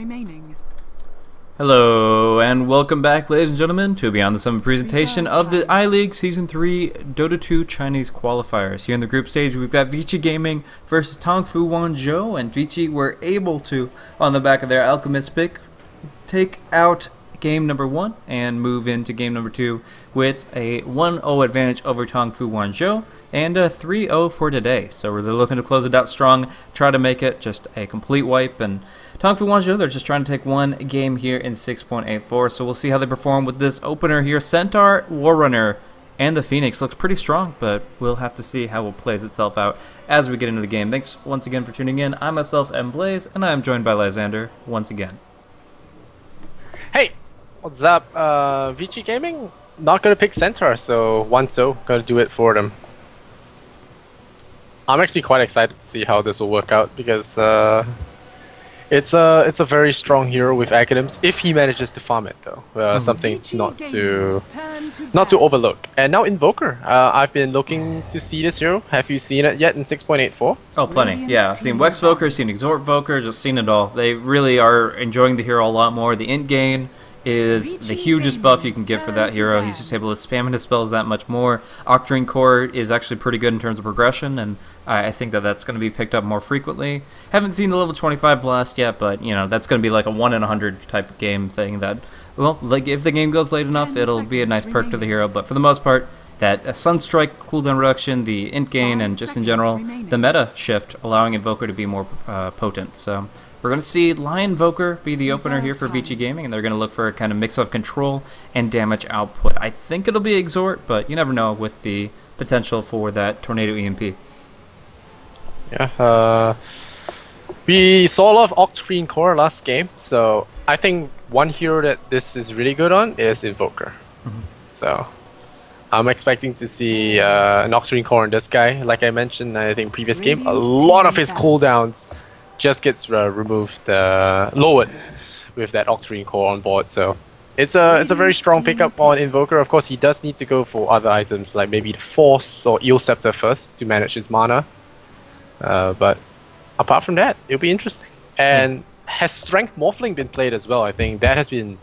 remaining. Hello and welcome back, ladies and gentlemen, to Beyond the Summit presentation of the iLeague Season 3 Dota 2 Chinese qualifiers. Here in the group stage, we've got Vici Gaming versus Tongfu.WZ, and Vici were able to, on the back of their Alchemist pick, take out game number 1 and move into game number 2 with a 1-0 advantage over Tongfu.WZ and a 3-0 for today. So we're looking to close it out strong, try to make it just a complete wipe, and Tongfu.WZ, they're just trying to take one game here in 6.84, so we'll see how they perform with this opener here. Centaur, Warrunner, and the Phoenix looks pretty strong, but we'll have to see how it plays itself out as we get into the game. Thanks once again for tuning in. I myself am Blaze, and I am joined by Lysander once again. Hey, what's up? Vici Gaming? Not gonna pick Centaur, so 1-0, gotta do it for them. I'm actually quite excited to see how this will work out because it's a very strong hero with Academics if he manages to farm it though. Something not to overlook. And now Invoker. I've been looking to see this hero. Have you seen it yet in 6.84? Oh, plenty. Yeah, I've seen Wexvoker, seen Exhort Voker, just seen it all. They really are enjoying the hero a lot more. The int gain is the hugest buff you can get for that hero. He's just able to spam his spells that much more. Octarine Core is actually pretty good in terms of progression, and I think that that's going to be picked up more frequently. Haven't seen the level 25 blast yet, but you know that's going to be like a 1 in 100 type of game thing that, well, like if the game goes late enough, it'll be a nice perk to the hero. But for the most part, that Sunstrike cooldown reduction, the int gain, and just in general, the meta shift, allowing Invoker to be more potent. So we're going to see Lion Invoker be the opener here for Vici Gaming, and they're going to look for a kind of mix of control and damage output. I think it'll be Exhort, but you never know with the potential for that Tornado EMP. Yeah, we saw a lot of Octarine Core last game, so I think one hero that this is really good on is Invoker. So I'm expecting to see an Octarine Core on this guy. Like I mentioned, I think previous game, a lot of his cooldowns just gets removed, lowered with that Octarine Core on board. So it's a very strong pickup on Invoker. Of course, he does need to go for other items like maybe the Force or Eel Scepter first to manage his mana. But apart from that, it'll be interesting. And has Strength Morphling been played as well? I think that has been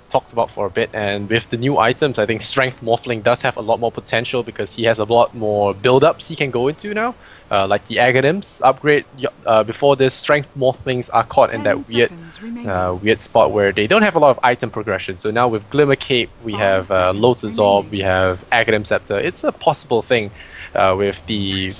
talked about for a bit. And with the new items, I think Strength Morphling does have a lot more potential because he has a lot more build-ups he can go into now. Like the Aghanim's upgrade, before this, Strength Morphlings are caught in that weird spot where they don't have a lot of item progression. So now with Glimmer Cape, we have Lotus Orb, we have Aghanim Scepter. It's a possible thing with the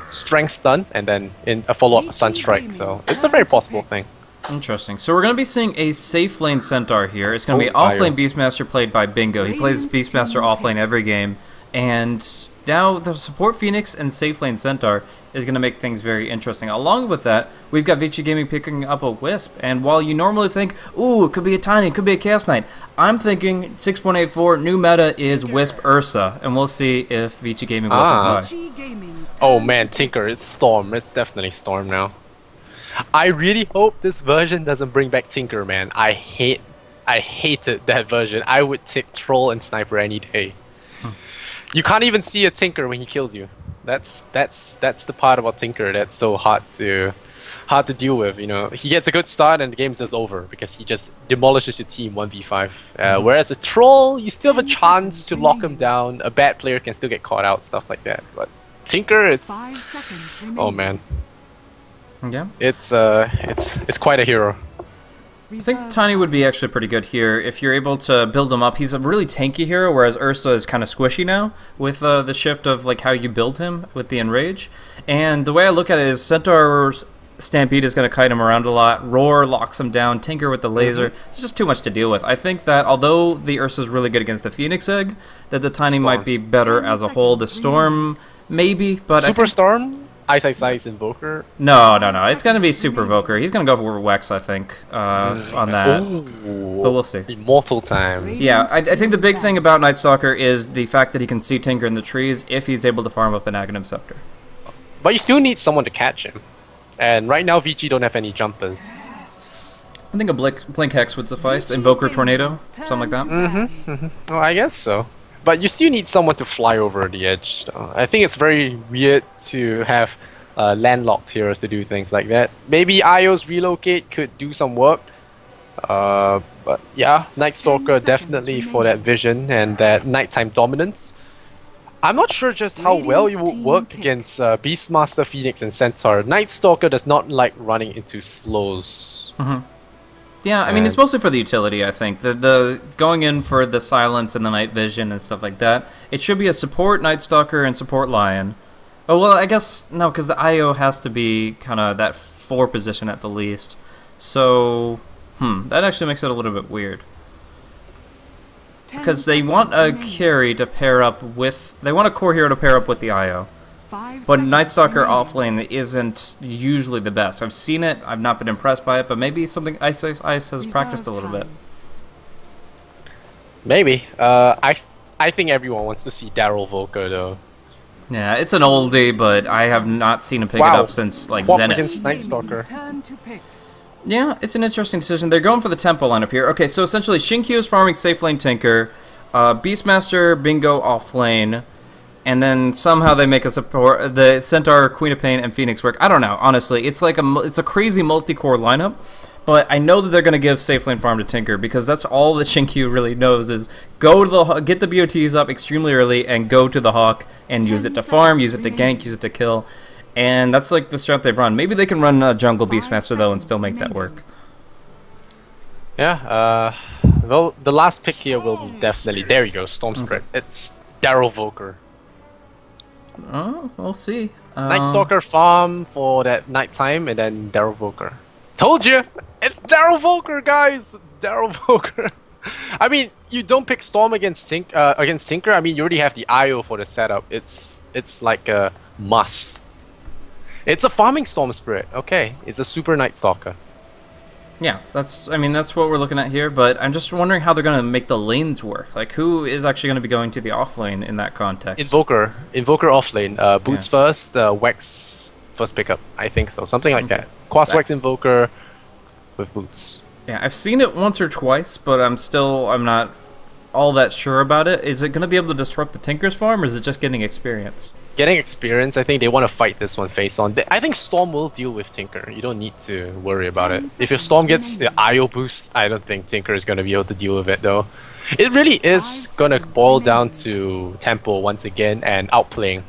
Strength Stun and then in a follow-up Sunstrike. So it's a very possible thing. Interesting. So we're going to be seeing a safe lane Centaur here. It's going to be off-lane Beastmaster played by Bingo. He plays Beastmaster off-lane every game. And now the support Phoenix and safe lane Centaur is going to make things very interesting. Along with that, we've got Vici Gaming picking up a Wisp. And while you normally think, ooh, it could be a Tiny, it could be a Chaos Knight, I'm thinking 6.84 new meta is Wisp Ursa. And we'll see if Vici Gaming will comply. Oh man, Tinker, it's Storm. It's definitely Storm now. I really hope this version doesn't bring back Tinker, man. I hated that version. I would take Troll and Sniper any day. You can't even see a Tinker when he kills you. That's the part about Tinker that's so hard to deal with. You know, he gets a good start and the game's just over because he just demolishes your team 1v5. Whereas a Troll, you still have a chance to lock him down. A bad player can still get caught out, stuff like that. But Tinker, it's oh man. Yeah, it's quite a hero. I think Tiny would be actually pretty good here if you're able to build him up. He's a really tanky hero, whereas Ursa is kind of squishy now with the shift of like how you build him with the Enrage. And the way I look at it is Centaur's Stampede is going to kite him around a lot. Roar locks him down. Tinker with the laser. It's just too much to deal with. I think that although the Ursa is really good against the Phoenix Egg, that the Tiny might be better as a whole. The Storm, maybe, but Super Storm? Ice Invoker? No. It's going to be Super Invoker. He's going to go for Wex, I think, on that. Ooh, but we'll see. Immortal time. Yeah, I think the big thing about Night Stalker is the fact that he can see Tinker in the trees if he's able to farm up an Aghanim Scepter. But you still need someone to catch him. And right now, Vici don't have any jumpers. I think a Blink Hex would suffice. Invoker Tornado, something like that. Well, I guess so. But you still need someone to fly over the edge. I think it's very weird to have landlocked heroes to do things like that. Maybe IO's relocate could do some work. But yeah, Night Stalker definitely for that vision and that nighttime dominance. I'm not sure just how well it would work against Beastmaster, Phoenix, and Centaur. Night Stalker does not like running into slows. Yeah, I mean, it's mostly for the utility, I think. The going in for the silence and the night vision and stuff like that. It should be a support Night Stalker and support Lion. Oh, well, I guess, no, because the IO has to be kind of that 4 position at the least. So, that actually makes it a little bit weird. Because they want a carry to pair up with... They want a core hero to pair up with the IO. But Night Stalker offlane isn't usually the best. I've seen it, I've not been impressed by it, but maybe something Ice has practiced a little bit. Maybe. I think everyone wants to see Daryl Volker though. Yeah, it's an oldie, but I have not seen him pick it up since like Zenith. Against Night Stalker. Yeah, it's an interesting decision. They're going for the tempo lineup here. Okay, so essentially Shinkyu is farming safe lane Tinker, Beastmaster, Bingo offlane, and then somehow they make a support the Centaur, Queen of Pain, and Phoenix work. I don't know, honestly. It's like it's a crazy multi-core lineup, but I know that they're going to give safe lane farm to Tinker because that's all that Shinkyu really knows is go to get the BOTs up extremely early and go to the Hawk and use it to farm, use it to gank, use it to kill. And that's like the strat they've run. Maybe they can run Jungle Beastmaster though and still make that work. Yeah, well, the last pick here will be definitely, there you go, Storm Spirit. It's Daryl Volker. Oh, we'll see. Night Stalker farm for that nighttime, and then Daryl Volker. Told you! It's Daryl Volker, guys! It's Daryl Volker. I mean, you don't pick Storm against Tinker. I mean, you already have the IO for the setup. It's like a must. It's a farming Storm Spirit. Okay, it's a super Night Stalker. Yeah, that's what we're looking at here, but I'm just wondering how they're going to make the lanes work. Like, who is actually going to be going to the offlane in that context? Invoker offlane. Boots first, Wex first pickup. I think so. Something like that. Quas Wex Invoker with Boots. Yeah, I've seen it once or twice, but I'm not all that sure about it. Is it going to be able to disrupt the Tinker's farm, or is it just getting experience? Getting experience, I think they want to fight this one face on. I think Storm will deal with Tinker. You don't need to worry about it. If your Storm gets the IO boost, I don't think Tinker is going to be able to deal with it though. It really is going to boil down to tempo once again and outplaying.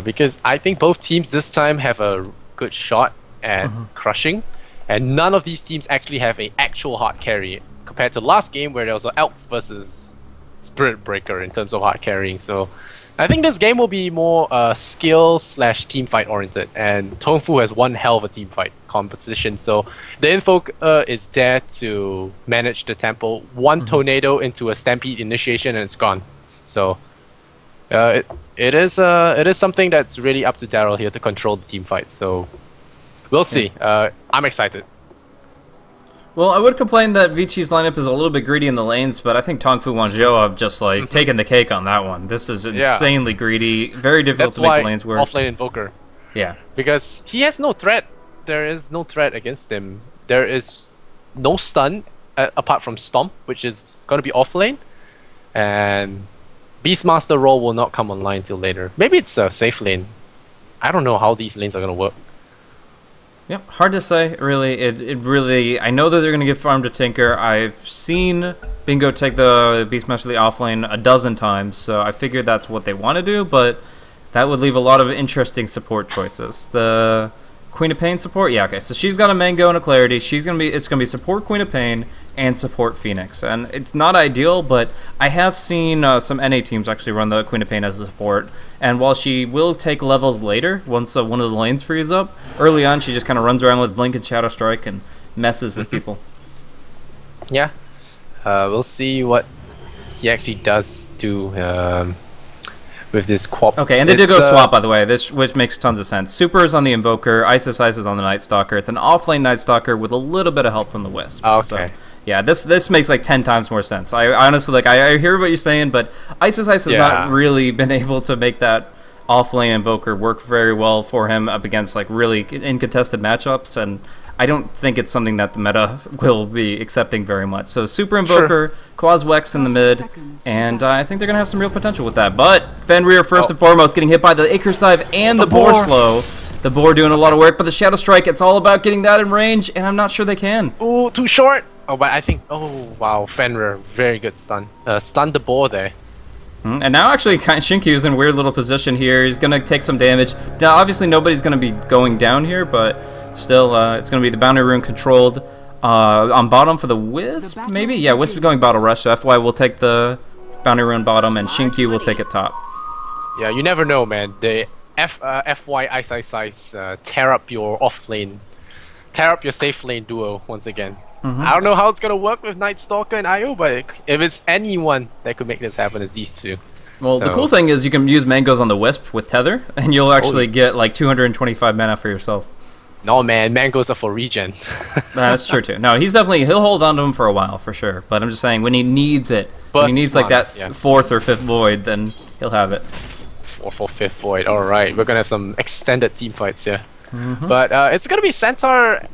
Because I think both teams this time have a good shot at crushing. And none of these teams actually have an actual hard carry compared to last game where there was an Elf versus Spirit Breaker in terms of hard carrying. So I think this game will be more skill/team fight oriented, and Tongfu has one hell of a team fight competition. So the Invoker is there to manage the tempo. One tornado into a Stampede initiation and it's gone. So it is something that's really up to Daryl here to control the team fight. So we'll see. I'm excited. Well, I would complain that Vichi's lineup is a little bit greedy in the lanes, but I think Tongfu.WZ have just like taken the cake on that one. This is insanely greedy, very difficult to make the lanes work. Offlane Invoker. Yeah. Because he has no threat. There is no threat against him. There is no stun apart from Stomp, which is going to be offlane. And Beastmaster role will not come online till later. Maybe it's a safe lane. I don't know how these lanes are going to work. Yep, hard to say, really. It really... I know that they're going to give farm to Tinker. I've seen Bingo take the Beastmaster the offlane a dozen times, so I figured that's what they want to do, but that would leave a lot of interesting support choices. The Queen of Pain support? Yeah, okay, so she's got a Mango and a Clarity. It's going to be support Queen of Pain and support Phoenix. And it's not ideal, but I have seen some NA teams actually run the Queen of Pain as a support. And while she will take levels later, once one of the lanes frees up, early on she just kind of runs around with Blink and Shadow Strike and messes with people. Yeah. We'll see what he actually does do with this Quap. Okay, and they did go swap, by the way, which makes tons of sense. Super is on the Invoker, Ice is on the Night Stalker. It's an offlane Night Stalker with a little bit of help from the Wisp. Oh, okay. So, yeah, this makes like 10 times more sense. I honestly, I hear what you're saying, but Ice has not really been able to make that offlane Invoker work very well for him up against like really incontested matchups, and I don't think it's something that the meta will be accepting very much. So Super Invoker, Quas Wex in the mid, and I think they're going to have some real potential with that. But Fenrir, first and foremost, getting hit by the Icarus Dive and the Boar Slow. The board doing a lot of work, but the Shadow Strike, it's all about getting that in range, and I'm not sure they can. Ooh, too short! Oh, but I think... Oh, wow. Fenrir, very good stun. Stunned the board there. And now actually Shinkyu's in a weird little position here. He's going to take some damage. Now, obviously nobody's going to be going down here, but still it's going to be the Boundary Rune controlled on bottom for the Wisp, maybe? Yeah, Wisp is going Bottle Rush, so FY will take the Boundary Rune bottom, and Shinkyu will take it top. Yeah, you never know, man. The FY Ice tear up your off lane. Tear up your safe lane duo once again. I don't know how it's gonna work with Night Stalker and IO, but if it's anyone that could make this happen, it's these two. Well, the cool thing is you can use Mangoes on the Wisp with Tether, and you'll actually get like 225 mana for yourself. No, man, Mangoes are for regen. That's true too. No, he'll hold on to him for a while for sure. But I'm just saying, when he needs it, when he needs like that 4th or 5th void, then he'll have it. 4th or 5th void. All right, we're gonna have some extended team fights here. But it's gonna be Centaur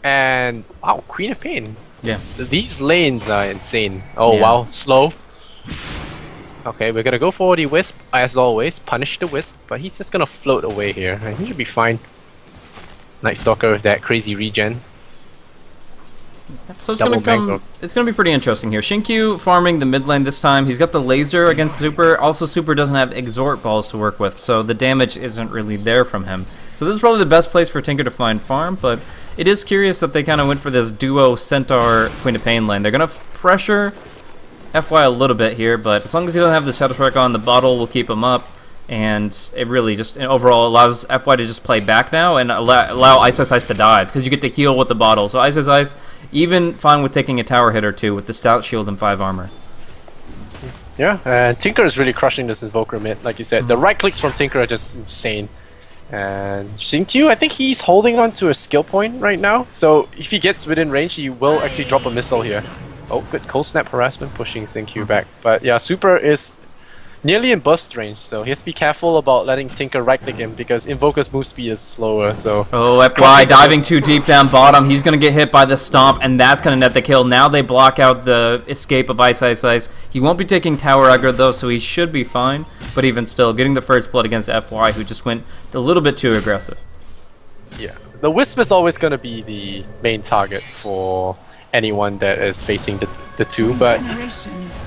and wow, Queen of Pain. Yeah. These lanes are insane. Oh wow, slow. Okay, we're gonna go for the Wisp as always. Punish the Wisp, but he's just gonna float away here, and he should be fine. Night Stalker with that crazy regen. So it's gonna be pretty interesting here. Shinkyu farming the mid lane this time. He's got the laser against Super. Also, Super doesn't have Exort balls to work with, so the damage isn't really there from him. So this is probably the best place for Tinker to find farm, but it is curious that they kind of went for this duo Centaur Queen of Pain lane. They're gonna pressure FY a little bit here, but as long as he doesn't have the Shadow Strike on, the bottle will keep him up. And it really just overall allows FY to just play back now and allow Ice to dive, because you get to heal with the bottle. So Ice, even fine with taking a tower hit or two with the Stout Shield and 5 armor. Yeah, and Tinker is really crushing this Invoker mid, like you said. The right clicks from Tinker are just insane. And Shinkyu, I think he's holding on to a skill point right now. So if he gets within range, he will actually drop a missile here. Oh, good Cold Snap harassment pushing Shinkyu back. But yeah, Super is nearly in burst range, so he has to be careful about letting Tinker right-click him because Invoker's move speed is slower, so... Oh, FY diving too deep down bottom. He's going to get hit by the Stomp, and that's going to net the kill. Now they block out the escape of Ice. He won't be taking tower aggro, though, so he should be fine. But even still, getting the first blood against FY, who just went a little bit too aggressive. Yeah. The Wisp is always going to be the main target for anyone that is facing the two, but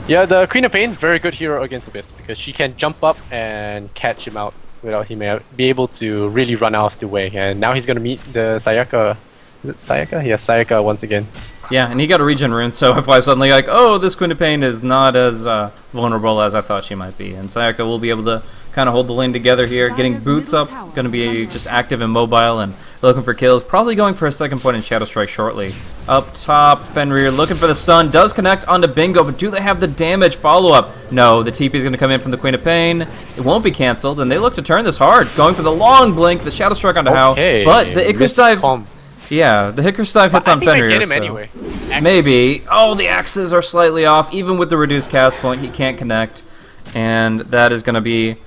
yeah, the Queen of Pain, very good hero against Abyss because she can jump up and catch him out without him be able to really run out of the way. And now he's gonna meet the Sayaka. Is it Sayaka? Yeah, Sayaka once again. Yeah, and he got a regen rune, so if I suddenly like, oh, this Queen of Pain is not as vulnerable as I thought she might be, and Sayaka will be able to kind of hold the lane together here, getting boots up, going to be just active and mobile and looking for kills, probably going for a second point in Shadow Strike shortly. Up top, Fenrir looking for the stun, does connect onto Bingo, but do they have the damage follow-up? No, the TP is going to come in from the Queen of Pain, it won't be cancelled, and they look to turn this hard, going for the long blink, the Shadow Strike onto Hao, but the Icarus Dive... Yeah, the Icarus Dive hits on Fenrir, get him so anyway. Maybe. Oh, the axes are slightly off. Even with the reduced cast point, he can't connect. And that is going to be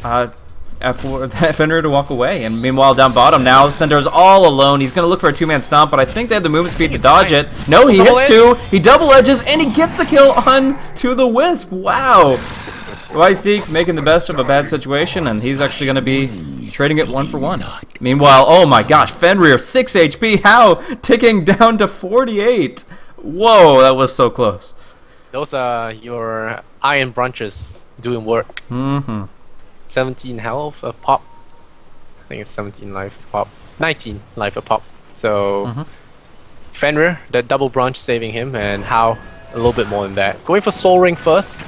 Fenrir to walk away. And meanwhile, down bottom now, Sender's all alone. He's going to look for a two-man stomp, but I think they have the movement speed to dodge it. No, he hits two. He double edges, and he gets the kill on to the Wisp. Wow. YC making the best of a bad situation, and he's actually going to be trading it 1 for 1. Meanwhile, oh my gosh, Fenrir 6 HP, how ticking down to 48. Whoa, that was so close. Those are your iron branches doing work. 17 health a pop. I think it's 17 life a pop. 19 life a pop. So Fenrir, that double branch saving him, and Hao a little bit more than that. Going for Soul Ring first.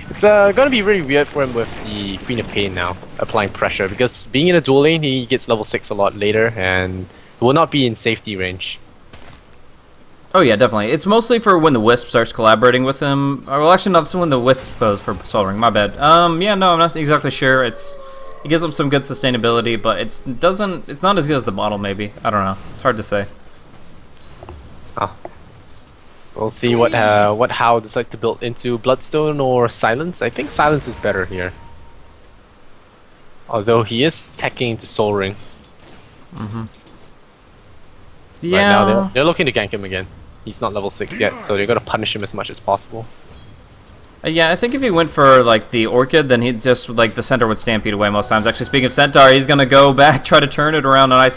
It's gonna be really weird for him with the Queen of Pain now, applying pressure, because being in a dual lane, he gets level 6 a lot later, and will not be in safety range. Oh yeah, definitely. It's mostly for when the Wisp starts collaborating with him. Well, actually, no, that's when the Wisp goes for Soul Ring. My bad. Yeah, no, I'm not exactly sure. It gives him some good sustainability, but it's not as good as the bottle. Maybe, I don't know. It's hard to say. We'll see what Hao decides to build into, Bloodstone or Silence. I think Silence is better here. Although he is teching into Soul Ring. Yeah. Right now they're looking to gank him again. He's not level 6 yet, so they're gonna punish him as much as possible. Yeah, I think if he went for like the Orchid, then he'd just like the Centaur would stampede away most times. Actually, speaking of Centaur, he's gonna go back, try to turn it around on Ice,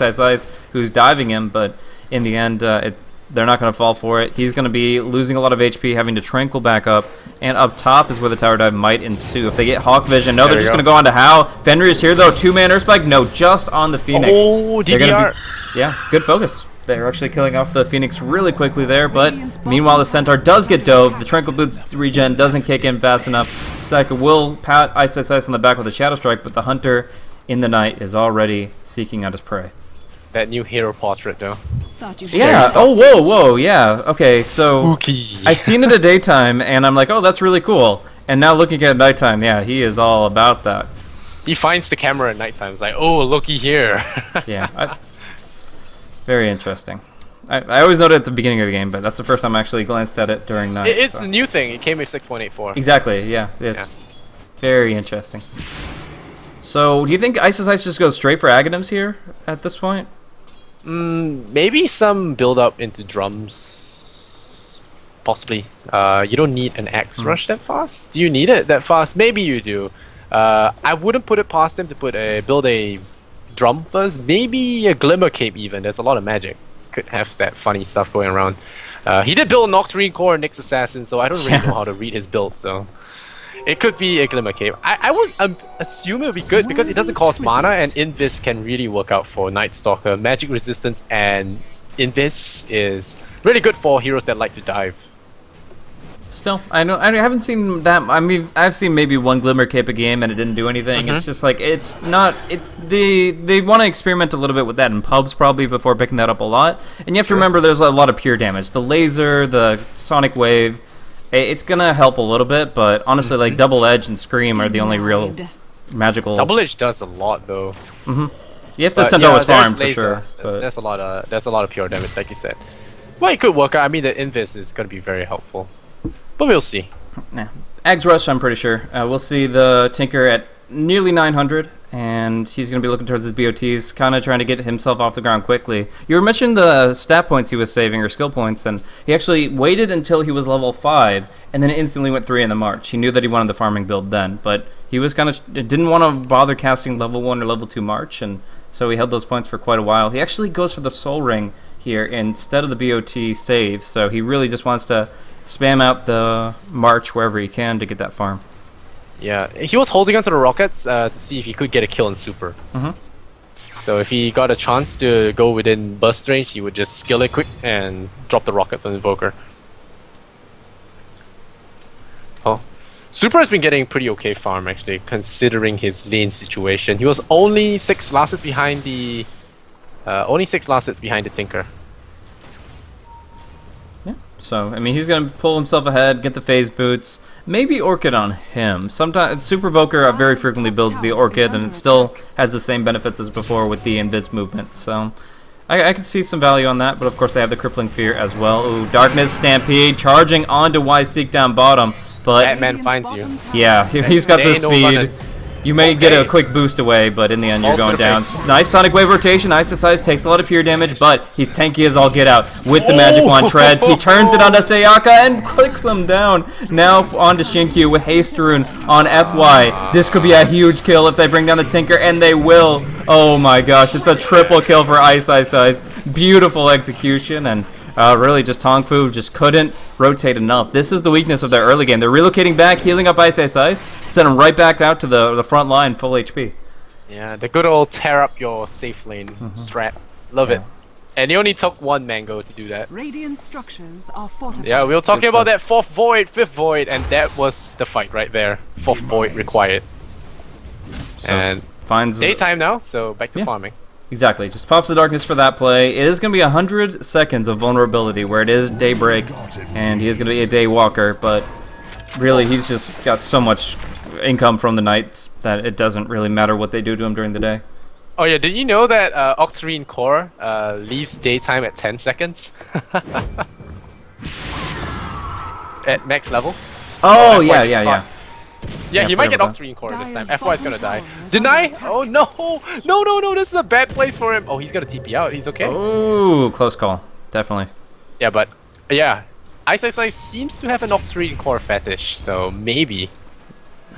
who's diving him, but in the end, they're not gonna fall for it. He's gonna be losing a lot of HP, having to tranquil back up, and up top is where the tower dive might ensue. If they get Hawk Vision, no, they're just gonna go on to How. Fenrir's here though, 2-man Earthspike, no, just on the Phoenix. Oh, DDR. Yeah, good focus. They're actually killing off the Phoenix really quickly there, but meanwhile the Centaur does get dove. The Tranquil Boots regen doesn't kick in fast enough. Saka will pat Ice on the back with a Shadow Strike, but the Hunter in the night is already seeking out his prey. That new hero portrait though. Yeah, oh, whoa, yeah. Okay, so spooky. I seen it at daytime, and I'm like, oh, that's really cool. And now looking at nighttime, yeah, he is all about that. He finds the camera at nighttime. It's like, oh, looky here. Yeah. Very interesting. I always noted at the beginning of the game, but that's the first time I actually glanced at it during night. It's a new thing. It came with 6.84. Exactly, yeah. It's very interesting. So, do you think Ice just goes straight for Aghanims here at this point? Maybe some build up into drums. Possibly. You don't need an Axe Rush that fast. Do you need it that fast? Maybe you do. I wouldn't put it past him to build a drum first, maybe a Glimmer Cape even. There's a lot of magic. Could have that funny stuff going around. He did build Nocturne Core and Nyx Assassin, so I don't really know how to read his build, so it could be a Glimmer Cape. I would assume it would be good because it doesn't cost mana, and Invis can really work out for Night Stalker. Magic resistance and Invis is really good for heroes that like to dive. Still, I haven't seen that. I mean, I've seen maybe one Glimmer Cape a game and it didn't do anything. It's just like they want to experiment a little bit with that in pubs probably before picking that up a lot. And you have to remember there's a lot of pure damage. The laser, the sonic wave, it's gonna help a little bit, but honestly, like Double Edge and Scream are the only real magical. Double Edge does a lot though. If the Centaur was farmed for sure. There's a lot of pure damage, like you said. Well, it could work out. I mean, the Invis is gonna be very helpful. But we'll see. Nah. Ags Rush, I'm pretty sure. We'll see the Tinker at nearly 900, and he's going to be looking towards his BOTs, kind of trying to get himself off the ground quickly. You were mentioning the stat points he was saving, or skill points, and he actually waited until he was level 5, and then instantly went 3 in the March. He knew that he wanted the farming build then, but he was kind of didn't want to bother casting level 1 or level 2 March, and so he held those points for quite a while. He actually goes for the Soul Ring here instead of the BOT save, so he really just wants to spam out the March wherever he can to get that farm. Yeah, he was holding onto the rockets to see if he could get a kill in Super. So if he got a chance to go within burst range, he would just skill it quick and drop the rockets on Invoker. Oh, Super has been getting pretty okay farm actually, considering his lane situation. He was only 6 last hits behind the Tinker. So, I mean, he's going to pull himself ahead, get the phase boots, maybe Orchid on him. Sometimes Super Voker very frequently builds the Orchid, and it still has the same benefits as before with the Invis movement. So, I can see some value on that, but of course they have the Crippling Fear as well. Ooh, Darkness Stampede charging onto Seek down bottom, but Batman finds you. Yeah, he's got the speed. You may get a quick boost away, but in the end you're going down. Nice Sonic Wave rotation. Ice takes a lot of pure damage, but he's tanky as all get out with the Magic Wand treads. He turns it onto Sayaka and clicks him down. Now onto Shinkyu with Haste Rune on FY. This could be a huge kill if they bring down the Tinker, and they will. Oh my gosh, it's a triple kill for Ice. Beautiful execution, and really just Tongfu just couldn't rotate enough. This is the weakness of their early game. They're relocating back, healing up Ice, send them right back out to the front line, full HP. Yeah, the good old tear up your safe lane strat. Love it. And he only took 1 mango to do that. Radiant structures are fortified. Yeah, we were talking about that 4th void, 5th void, and that was the fight right there. 4th void required. So and finds daytime now, so back to farming. Exactly, just pops the darkness for that play. It is going to be 100 seconds of vulnerability where it is daybreak, and he is going to be a day walker, but really he's just got so much income from the nights that it doesn't really matter what they do to him during the day. Oh yeah, did you know that Octarine Core leaves daytime at 10 seconds? At max level? Oh, yeah. Yeah, he might get Octarine Core this time. FY is gonna die. Deny? Oh no! No, this is a bad place for him. Oh, he's gonna TP out. He's okay. Oh, close call. Definitely. Yeah, but yeah. Ice seems to have an Octarine core fetish, so maybe.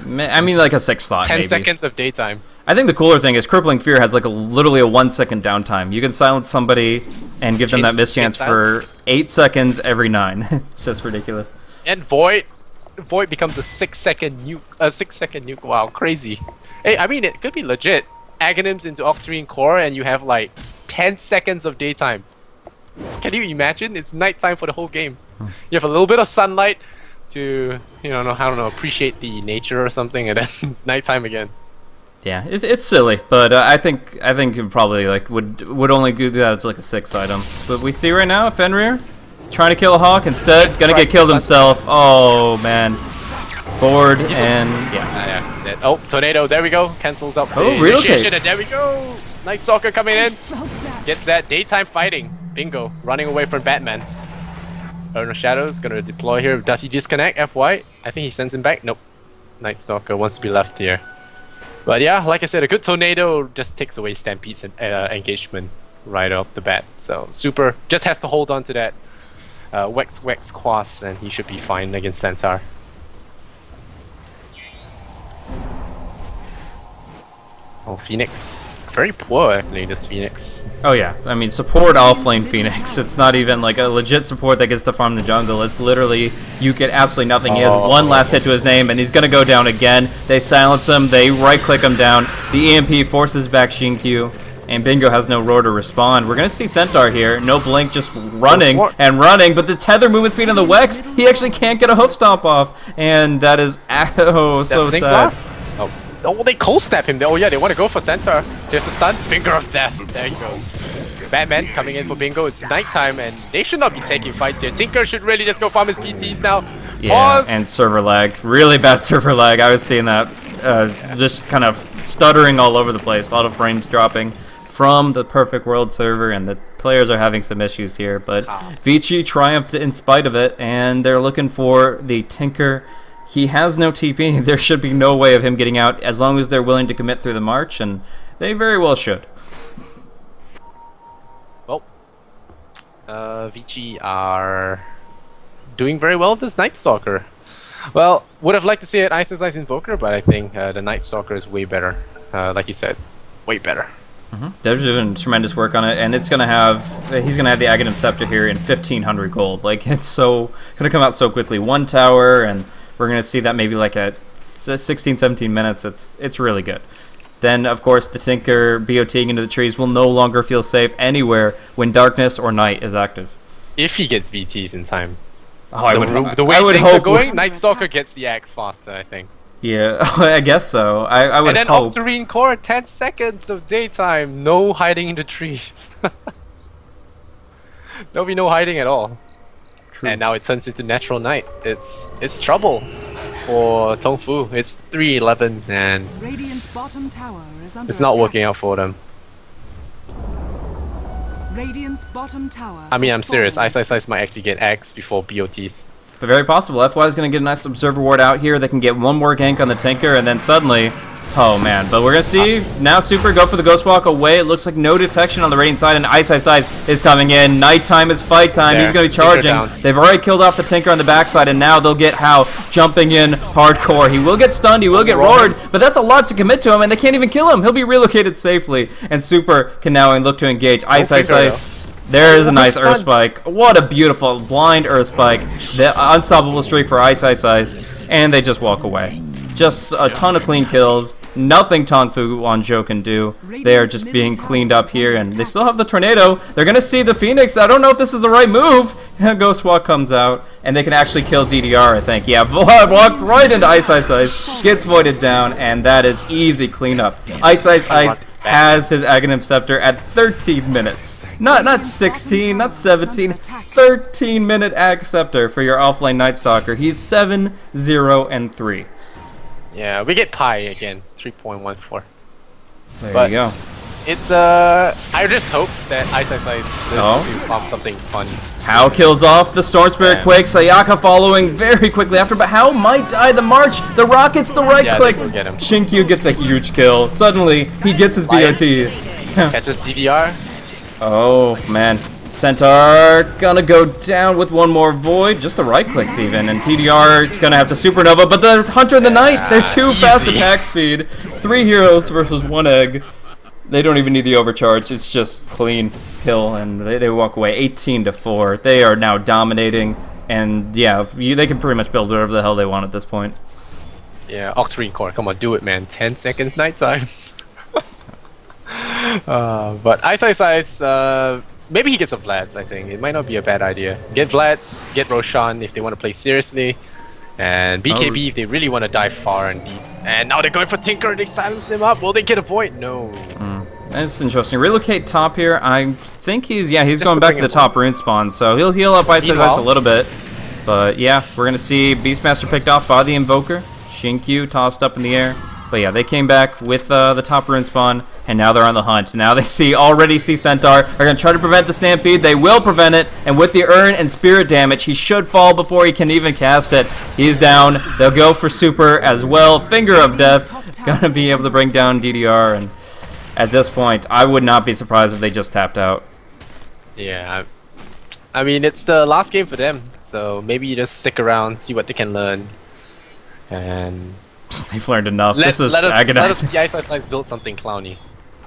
I mean, like a 6 slot, 10 maybe. seconds of daytime. I think the cooler thing is Crippling Fear has like literally a 1 second downtime. You can silence somebody and give them that mischance for 8 seconds every 9. It's just ridiculous. And Void becomes a 6 second nuke. A 6 second nuke. Wow, crazy. Hey, I mean, it could be legit. Aghanims into Octarine core, and you have like 10 seconds of daytime. Can you imagine? It's nighttime for the whole game. You have a little bit of sunlight to, I don't know, appreciate the nature or something, and then nighttime again. Yeah, it's silly, but I think it probably like would only do that as like a 6 item. But we see right now Fenrir trying to kill a hawk instead, gonna get killed himself. Oh man, bored and yeah. He's dead. Oh, tornado! There we go. Cancels out the relocate. initiation, and there we go. Night Stalker coming in, gets that daytime fighting. Bingo, running away from Batman. Eternal Shadow's gonna deploy here. Does he disconnect? FY? I think he sends him back. Nope. Night Stalker wants to be left here. But yeah, like I said, a good tornado just takes away Stampede's engagement right off the bat. So Super just has to hold on to that Wex Quas, and he should be fine against Centaur. Oh, Phoenix. Very poor actually, this Phoenix. Oh yeah, I mean support offlane Phoenix. It's not even like a legit support that gets to farm the jungle. It's literally, you get absolutely nothing. He has one last hit to his name and he's gonna go down again. They silence him, they right click him down. The EMP forces back Xinkyu, and Bingo has no roar to respond. We're gonna see Centaur here, no blink, just running and running, but the tether movement speed on the Wex, he actually can't get a hoof stomp off, and that is so sad. Blast? Oh, they cold snap him. Oh yeah, they want to go for Centaur. There's the stun. Finger of Death. There you go. Batman coming in for Bingo. It's nighttime and they should not be taking fights here. Tinker should really just go farm his PTs now. Yeah, Pause. And server lag. Really bad server lag. I was seeing that. Just kind of stuttering all over the place. A lot of frames dropping from the Perfect World server, and the players are having some issues here. But Vici triumphed in spite of it, and they're looking for the Tinker. He has no TP. There should be no way of him getting out as long as they're willing to commit through the march, and they very well should. Well, Vici are doing very well with this Night Stalker. Well, would have liked to see it Ice Invoker, but I think the Night Stalker is way better. Like you said, way better. They're doing tremendous work on it, and he's gonna have the Aghanim Scepter here in 1500 gold. Like, it's so gonna come out so quickly. 1 tower, and we're going to see that maybe like at 16, 17 minutes. It's really good. Then, of course, the Tinker BOTing into the trees will no longer feel safe anywhere when darkness or night is active. If he gets VTs in time. Oh, The way things are going, Night Stalker gets the axe faster, I think. Yeah, I guess so. I would hope. And then Octarine core, 10 seconds of daytime. No hiding in the trees. There'll be no hiding at all. True. And now it turns into natural night. It's trouble for Tongfu. It's 3-11 and Radiant's bottom tower is under it's not attack. working out for them. Radiant's bottom tower. I mean, I'm serious. Ice might actually get X before BOTs. But very possible. FY is going to get a nice Observer Ward out here. They can get one more gank on the Tinker, and then suddenly... Oh man, but we're going to see now Super go for the Ghost Walk away. It looks like no detection on the Radiant side, and Ice is coming in. Nighttime is fight time. He's going to be charging. They've already killed off the Tinker on the backside, and now they'll get How jumping in hardcore. He will get stunned, he will get roared, but that's a lot to commit to him, and they can't even kill him. He'll be relocated safely, and Super can now look to engage. Ice. There is a nice Earth Spike. What a beautiful blind Earth Spike. The unstoppable streak for Ice. And they just walk away. Just a ton of clean kills. Nothing Tongfu on Zhou can do. They are just being cleaned up here, and they still have the tornado. They're going to see the Phoenix. I don't know if this is the right move. Ghost Walk comes out, and they can actually kill DDR, I think. Yeah, walked right into Ice. Gets voided down, and that is easy cleanup. Ice has his Aghanim Scepter at 13 minutes. Not 16, not 17, 13-minute Ag Scepter for your offlane Night Stalker. He's 7-0-3. Yeah, we get Pi again, 3.14. There you go. It's I just hope that Ice will farm something fun. How kills off the Storm Spirit Quake. Sayaka following very quickly after, but How might die the march. The rockets, the right clicks. Xinkyu gets a huge kill. Suddenly, he gets his BOTs. Catches DDR. Oh man, Centaur gonna go down with one more void, just the right clicks even, and TDR gonna have to supernova, but the Hunter and the Knight, they're too fast attack speed. 3 heroes versus 1 egg. They don't even need the overcharge, it's just clean kill, and they walk away 18-4. They are now dominating, and yeah, they can pretty much build whatever the hell they want at this point. Yeah, Octarine Core, come on, do it, man. 10 seconds nighttime. But Ice, maybe he gets a Vlad's, I think. It might not be a bad idea. Get Vlad's, get Roshan if they want to play seriously, and BKB if they really want to dive far and deep. And now they're going for Tinker, they silence them up. Will they get a Void? No. That's interesting. Relocate top here. I think he's going back to the top rune spawn, so he'll heal up Ice a little bit. But yeah, we're going to see Beastmaster picked off by the Invoker. Shinkyu tossed up in the air. But yeah, they came back with the top rune spawn, and now they're on the hunt. Now they already see Centaur. They're going to try to prevent the Stampede. They will prevent it, and with the Urn and Spirit damage, he should fall before he can even cast it. He's down. They'll go for Super as well. Finger of Death. Going to be able to bring down DDR, and at this point, I would not be surprised if they just tapped out. Yeah, I mean, it's the last game for them, so maybe you just stick around, see what they can learn, and... They've learned enough. This is agonizing. Let us see Ice build something clowny.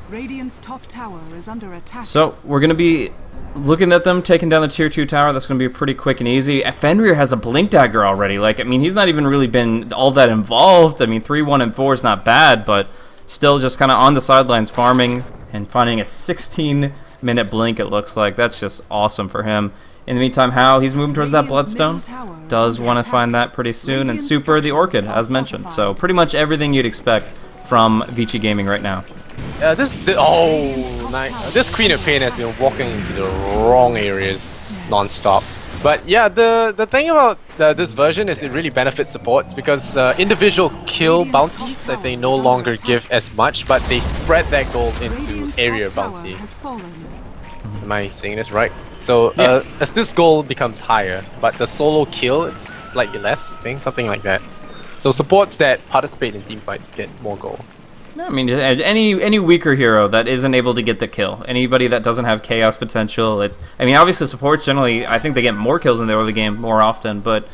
Radiant's top tower is under attack. So we're gonna be looking at them taking down the tier 2 tower. That's gonna be pretty quick and easy. Fenrir has a blink dagger already. Like, I mean, he's not even really been all that involved. I mean, 3, 1, and 4 is not bad, but still just kind of on the sidelines farming and finding a 16-minute blink. It looks like that's just awesome for him. In the meantime, How he's moving towards that Bloodstone. Does want to find that pretty soon, and Super the Orchid, as mentioned. So pretty much everything you'd expect from Vici Gaming right now. This Queen of Pain has been walking into the wrong areas non-stop. But yeah, the thing about this version is it really benefits supports because individual kill bounties that they no longer give as much, but they spread that gold into area bounty. Am I saying this right? So assist goal becomes higher, but the solo kill is slightly less, I think, something like that. So supports that participate in team fights get more goal. I mean, any weaker hero that isn't able to get the kill, anybody that doesn't have chaos potential. I mean, obviously supports generally, I think they get more kills in the early game more often, but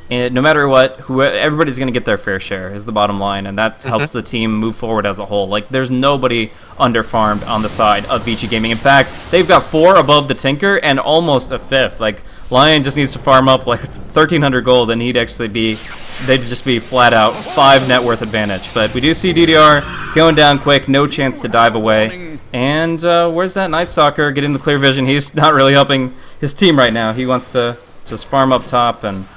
no matter what, everybody's going to get their fair share is the bottom line, and that helps the team move forward as a whole. Like, there's nobody underfarmed on the side of Vici Gaming. In fact, they've got 4 above the Tinker and almost a 5th. Like, Lion just needs to farm up like 1,300 gold, and they'd just be flat out 5 net worth advantage. But we do see DDR going down quick, no chance to dive away. And where's that Night Stalker getting the clear vision? He's not really helping his team right now. He wants to just farm up top, and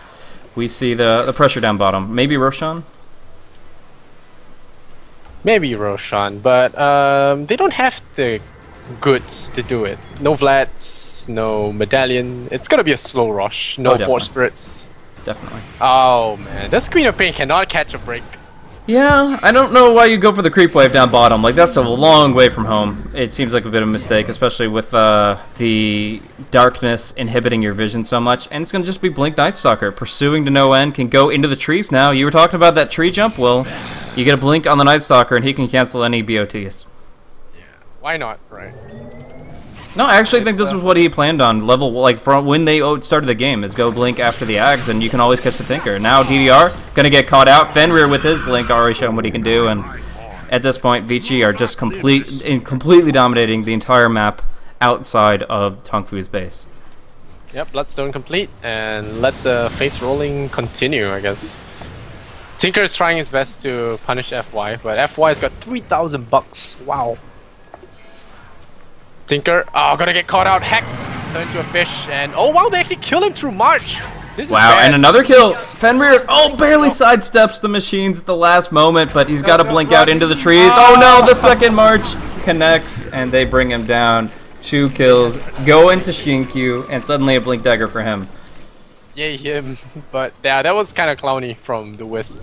we see the pressure down bottom. Maybe Roshan? Maybe Roshan, but they don't have the goods to do it. No Vlads, no Medallion. It's gonna be a slow rush. No Force Spirits. Definitely. Oh man, this Queen of Pain cannot catch a break. Yeah, I don't know why you go for the creep wave down bottom. Like, that's a long way from home. It seems like a bit of a mistake, especially with the darkness inhibiting your vision so much. And it's going to just be Blink Night Stalker. Pursuing to no end, can go into the trees now. You were talking about that tree jump? Well, you get a Blink on the Night Stalker, and he can cancel any BOTs. Yeah, why not, right? No, I actually think this was what he planned on. Level, like, from when they started the game, is go Blink after the Ags, and you can always catch the Tinker. Now DDR gonna get caught out. Fenrir with his Blink already showing what he can do, and at this point, Vici are just completely dominating the entire map outside of Tongfu's base. Yep, Bloodstone complete, and let the face rolling continue, I guess. Tinker is trying his best to punish FY, but FY's got 3,000 bucks. Wow. Tinker, gonna get caught out. Hex, turn into a fish, and oh wow, they actually kill him through March. Wow, and another kill. Fenrir, barely sidesteps the machines at the last moment, but he's got to blink out into the trees. Oh no, the second March connects, and they bring him down. 2 kills, go into Shinkyu, and suddenly a Blink Dagger for him. Yay him, but yeah, that was kind of clowny from the Wisp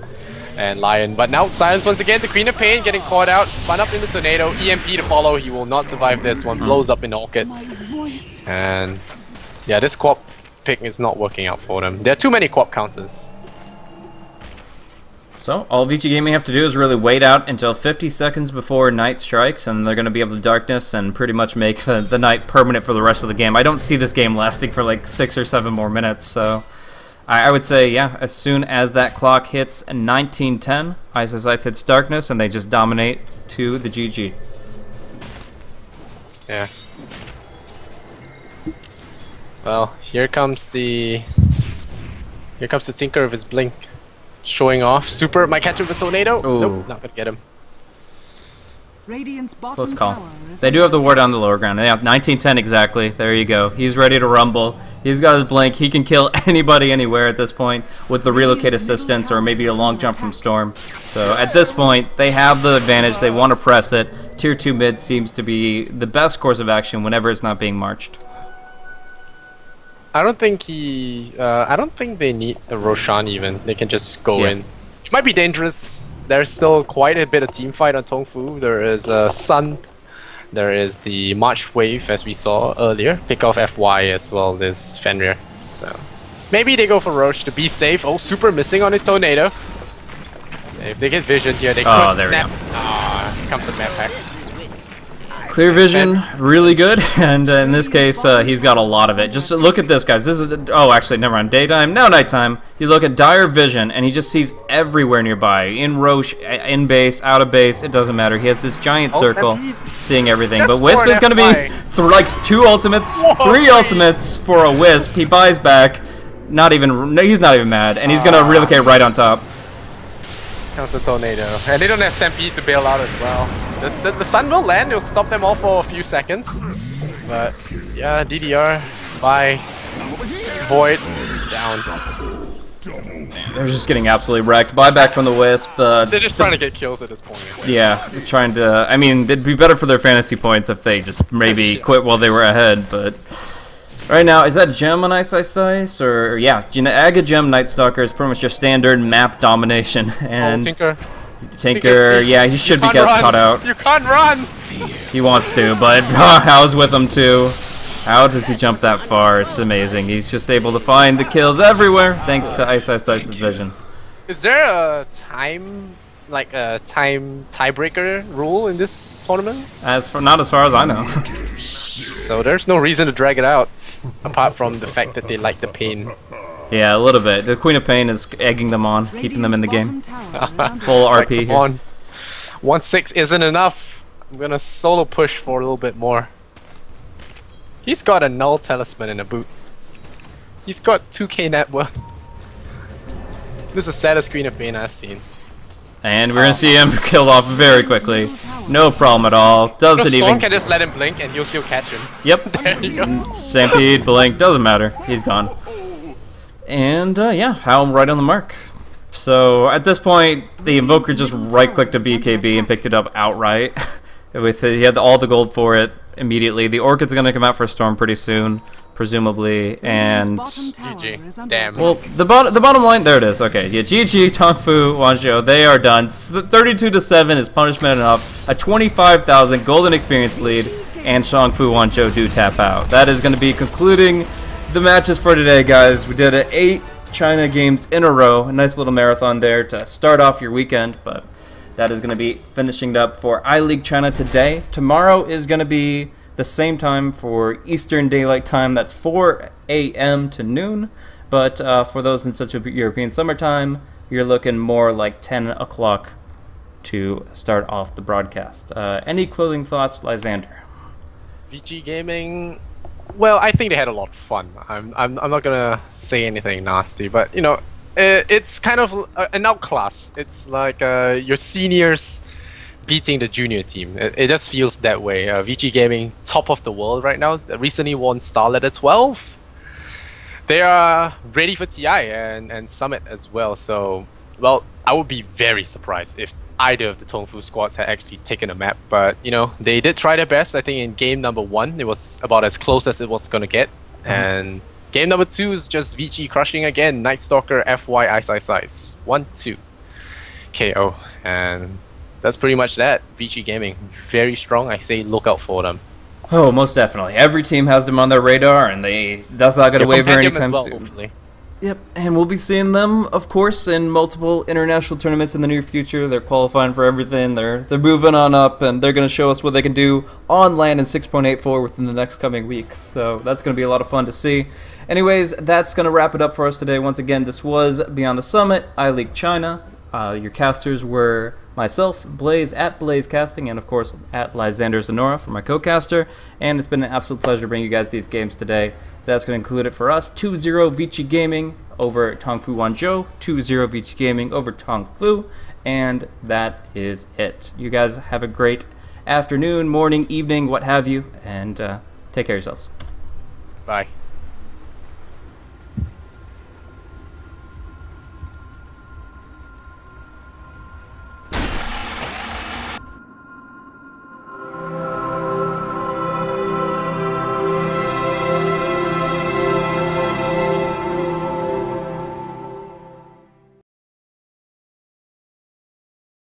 and Lion. But now silence once again, the Queen of Pain getting caught out, spun up in the tornado, EMP to follow, he will not survive this one, blows up in Orchid. And yeah, this co-op pick is not working out for them. There are too many co-op counters. So all VG Gaming have to do is really wait out until 50 seconds before night strikes, and they're going to be able to darkness and pretty much make the night permanent for the rest of the game. I don't see this game lasting for like 6 or 7 more minutes, so I would say, yeah, as soon as that clock hits 19:10, Ice hits darkness, and they just dominate to the GG. Yeah. Well, here comes the Tinker with his blink. Showing off. Super might catch him with a tornado. Ooh. Nope, not gonna get him. Radiant's bottom Close call. tower is They do have the under ward on the lower ground. Yeah, 1910 exactly. There you go. He's ready to rumble. He's got his blink. He can kill anybody anywhere at this point with the relocate assistance or maybe a long jump from Storm. So at this point, they have the advantage. They want to press it. Tier 2 mid seems to be the best course of action whenever it's not being marched. I don't think they need a Roshan even. They can just go in. It might be dangerous. There's still quite a bit of team fight on Tongfu. There is Sun. There is the March Wave as we saw earlier. Pick off FY as well as Fenrir. So maybe they go for Roche to be safe. Oh, Super missing on his tornado. If they get vision here, they could snap. Ah, here comes the map packs. Clear vision, really good, and in this case, he's got a lot of it. Just look at this, guys. This is, oh, actually, never mind. Daytime, now nighttime. You look at dire vision, and he just sees everywhere nearby. In Roche, in base, out of base, it doesn't matter. He has this giant circle, seeing everything. But Wisp is going to be like 2 ultimates, 3 ultimates for a Wisp. He buys back. He's not even mad, and he's going to relocate right on top. Comes the tornado, and they don't have Stampede to bail out as well. The sun will land, it'll stop them all for a few seconds. But yeah, DDR by Void down. They're just getting absolutely wrecked. Buyback from the Wisp. They're just trying to get kills at this point. Yeah, trying to. I mean, it'd be better for their fantasy points if they just maybe quit while they were ahead, but. Right now, is that Gem on Ice? Or, yeah, Aga Gem Night Stalker is pretty much your standard map domination. And Tinker, yeah, he should be caught out. You can't run! He wants to, but Hao's with him too. How does he jump that far? It's amazing. He's just able to find the kills everywhere thanks to Ice's vision. Is there a tiebreaker rule in this tournament? Not as far as I know. So there's no reason to drag it out. Apart from the fact that they like the pain. Yeah, a little bit. The Queen of Pain is egging them on, keeping them in the game. Full RP here. 1-6 isn't enough. I'm gonna solo push for a little bit more. He's got a null talisman in a boot. He's got 2k net worth. This is the saddest Queen of Pain I've seen. And we're gonna see him killed off very quickly. No problem at all. Doesn't Storm even. Can just let him blink and he'll still catch him. Yep. There you go. Stampede, blink, doesn't matter. He's gone. And yeah, Hao right on the mark. So at this point, the Invoker just right-clicked a BKB and picked it up outright. He had all the gold for it immediately. The Orchid's gonna come out for a Storm pretty soon, presumably, and GG. Damn. well, the bottom line, there it is. Okay, yeah, GG, Tongfu.WZ, they are done. 32-7 is punishment enough. A 25,000 golden experience lead, and Tongfu.WZ do tap out. That is going to be concluding the matches for today, guys. We did 8 China games in a row. A nice little marathon there to start off your weekend, but that is going to be finishing up for iLeague China today. Tomorrow is going to be the same time for Eastern Daylight Time. That's 4 a.m. to noon. But for those in Central European summertime, you're looking more like 10 o'clock to start off the broadcast. Any closing thoughts, Lysander? VG Gaming, well, I think they had a lot of fun. I'm not gonna say anything nasty, but you know, it's kind of an outclass. It's like your seniors beating the junior team. It just feels that way. VG Gaming, top of the world right now. Recently won Starlet at 12. They are ready for TI and Summit as well. So, well, I would be very surprised if either of the Tongfu squads had actually taken a map. But, you know, they did try their best. I think in game number 1, it was about as close as it was going to get. And game number 2 is just VG crushing again. Night Stalker, FY, Ice. 1-2. KO. And that's pretty much that. VG Gaming, very strong. I say look out for them. Oh, most definitely. Every team has them on their radar, and that's not going to waver anytime soon. Hopefully. Yep, and we'll be seeing them, of course, in multiple international tournaments in the near future. They're qualifying for everything. They're moving on up, and they're going to show us what they can do on land in 6.84 within the next coming weeks. So that's going to be a lot of fun to see. Anyways, that's going to wrap it up for us today. Once again, this was Beyond the Summit, iLeague China. Your casters were myself, Blaze, at Blaze Casting, and of course at Lysander Sonora for my co-caster. And it's been an absolute pleasure to bring you guys these games today. That's going to conclude it for us. 2-0 Vici Gaming over Tongfu.WZ, 2-0 Vici Gaming over Tongfu, and that is it. You guys have a great afternoon, morning, evening, what have you, and take care of yourselves. Bye.